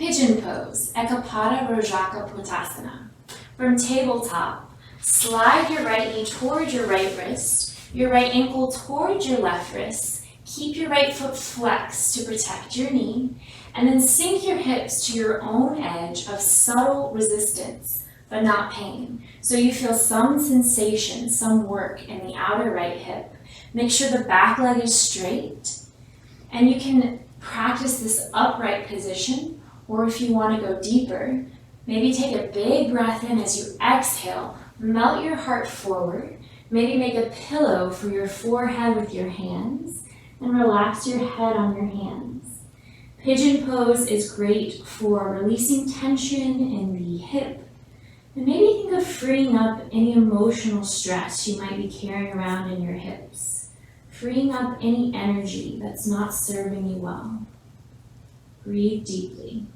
Pigeon Pose, Kapotasana. From tabletop, slide your right knee towards your right wrist, your right ankle towards your left wrist. Keep your right foot flexed to protect your knee, and then sink your hips to your own edge of subtle resistance, but not pain. So you feel some sensation, some work in the outer right hip. Make sure the back leg is straight, and you can practice this upright position, or if you want to go deeper, maybe take a big breath in as you exhale, melt your heart forward, maybe make a pillow for your forehead with your hands, and relax your head on your hands. Pigeon Pose is great for releasing tension in the hip, and maybe think of freeing up any emotional stress you might be carrying around in your hips, freeing up any energy that's not serving you well. Breathe deeply.